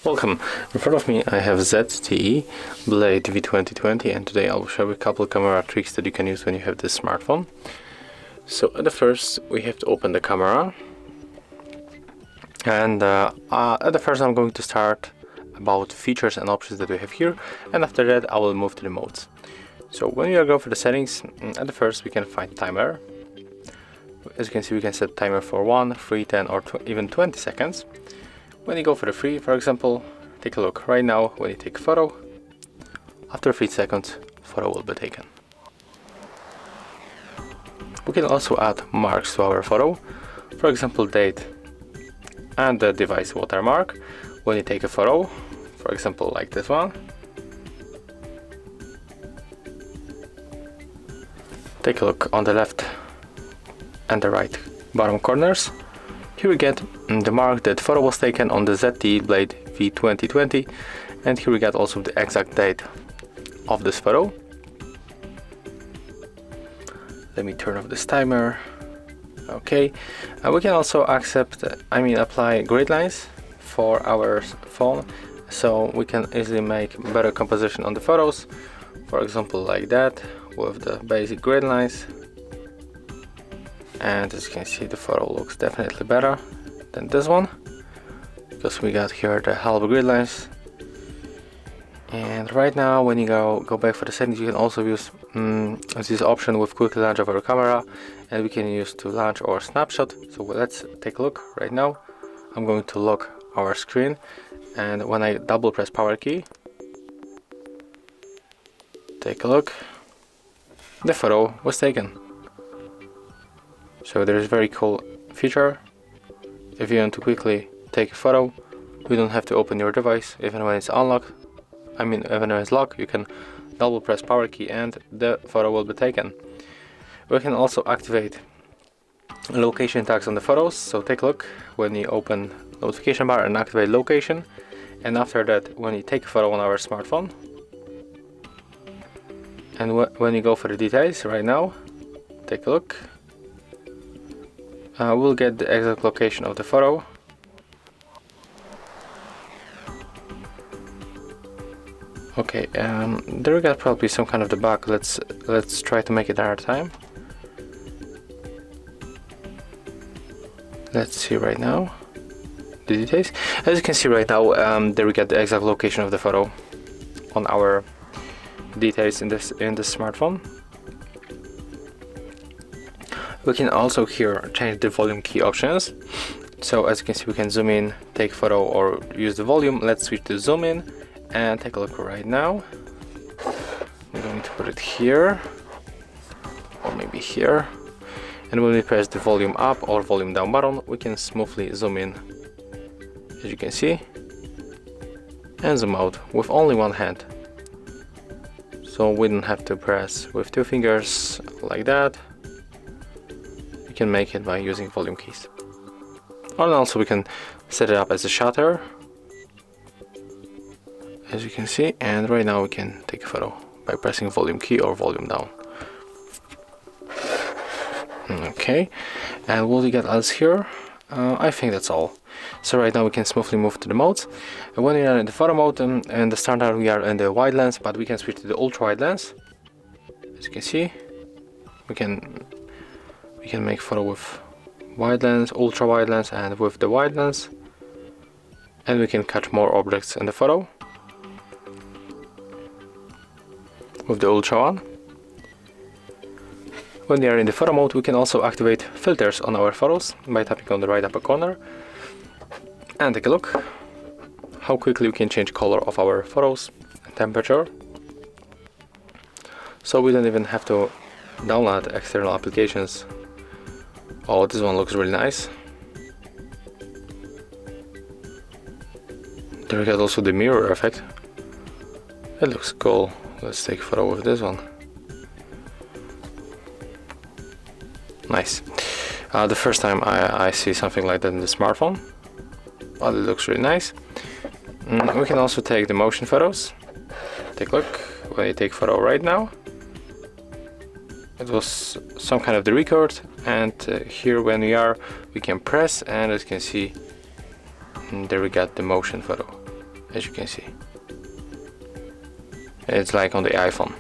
Welcome. In front of me I have ZTE Blade V2020, and today I will show you a couple of camera tricks that you can use when you have this smartphone. So at the first we have to open the camera, and at the first I'm going to start about features and options that we have here, and after that I will move to the modes. So when you go for the settings, at the first we can find timer. As you can see, we can set timer for 1, 3, 10 or even 20 seconds. When you go for the free, for example, take a look. Right now, when you take a photo, after 3 seconds, photo will be taken. We can also add marks to our photo, for example, date and the device watermark. When you take a photo, for example, like this one, take a look on the left and the right bottom corners. Here we get the mark that photo was taken on the ZTE Blade V2020, and here we get also the exact date of this photo. Let me turn off this timer. Okay, we can also apply gridlines for our phone, so we can easily make better composition on the photos. For example, like that, with the basic gridlines. And as you can see, the photo looks definitely better than this one, because we got here the half grid lines. And right now, when you go back for the settings, you can also use this option with quick launch of our camera, and we can use to launch or snapshot. So let's take a look. Right now I'm going to lock our screen, and when I double press power key, take a look, the photo was taken. So there is a very cool feature. If you want to quickly take a photo, you don't have to open your device. Even when it's unlocked, even when it's locked, you can double press power key and the photo will be taken. We can also activate location tags on the photos. So take a look when you open notification bar and activate location, and after that, when you take a photo on our smartphone, and when you go for the details right now, take a look. We'll get the exact location of the photo. Okay, there we got probably some kind of the bug. Let's try to make it another time. Let's see right now the details. As you can see right now, there we got the exact location of the photo on our details in this smartphone. We can also here change the volume key options. So as you can see, we can zoom in, take photo, or use the volume. Let's switch to zoom in and take a look right now. I'm going to put it here, or maybe here. And when we press the volume up or volume down button, we can smoothly zoom in, as you can see, and zoom out with only one hand. So we don't have to press with 2 fingers like that. We can make it by using volume keys. And also we can set it up as a shutter, as you can see, and right now we can take a photo by pressing volume key or volume down. Okay, and what we got else here? I think that's all. So right now we can smoothly move to the modes. And when we are in the photo mode, and the standard, we are in the wide lens, but we can switch to the ultra wide lens. As you can see, we can make photo with wide lens, ultra wide lens, and with the wide lens, and we can catch more objects in the photo with the ultra one. When we are in the photo mode, we can also activate filters on our photos by tapping on the right upper corner, and take a look how quickly we can change color of our photos and temperature. So we don't even have to download external applications. Oh, this one looks really nice. There we got also the mirror effect. It looks cool. Let's take a photo with this one. Nice. The first time I see something like that in the smartphone. But it looks really nice. We can also take the motion photos. Take a look when you take photo right now. it was some kind of the record, and here when we can press, and as you can see, there we got the motion photo, as you can see. It's like on the iPhone.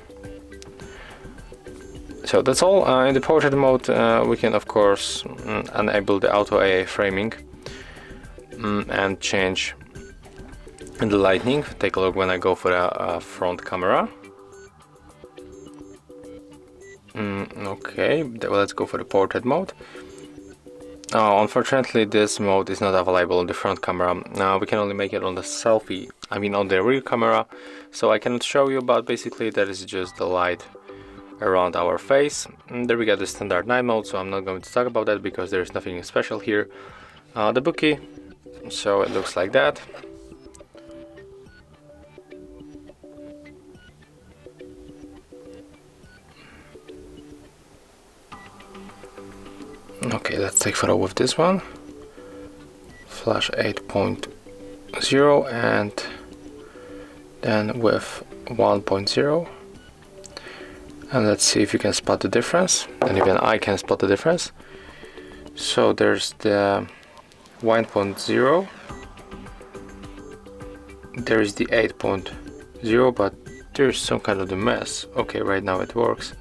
So that's all. In the portrait mode we can of course enable the auto AA framing and change the lighting. Take a look when I go for a front camera. Okay, let's go for the portrait mode. Unfortunately this mode is not available on the front camera. We can only make it on the selfie, I mean on the rear camera, so I cannot show you, but basically that is just the light around our face. There we got the standard night mode, so I'm not going to talk about that because there is nothing special here. The bookie, so it looks like that. Okay, let's take photo with this one. Flash 8.0 and then with 1.0. And let's see if you can spot the difference, and even I can spot the difference. So there's the 1.0, there is the 8.0, but there's some kind of the mess. Okay, right now it works.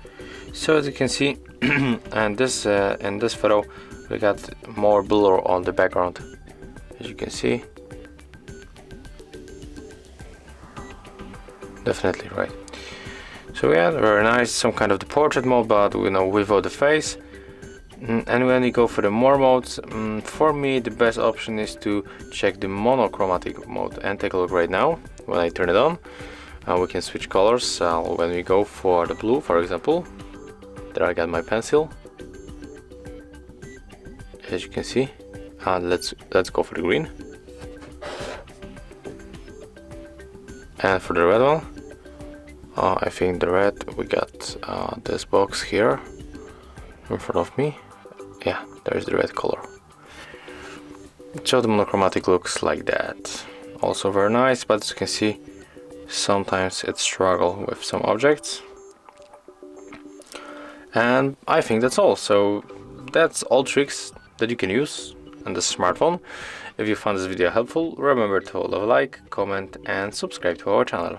So as you can see, and this in this photo we got more blur on the background, as you can see. Definitely right. So yeah, very nice, some kind of the portrait mode, but without the face. And when you go for the more modes, for me the best option is to check the monochromatic mode, and take a look right now. When I turn it on, we can switch colors. When we go for the blue, for example, there I got my pencil, as you can see. And let's go for the green. And for the red one, I think the red, we got this box here in front of me. Yeah, there's the red color. So the monochromatic looks like that. Also very nice, but as you can see, sometimes it struggles with some objects. And I think that's all. So that's all tricks that you can use on the smartphone. If you found this video helpful, remember to leave a like, comment and subscribe to our channel.